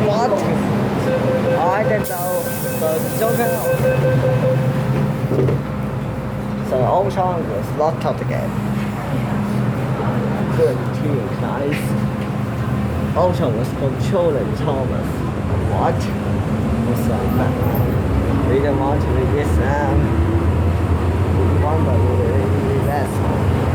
What? I don't know. So so Ocean was locked out again. Good team, nice. Ocean was controlling Thomas. What? What's that? We don't want to be this wonder really that's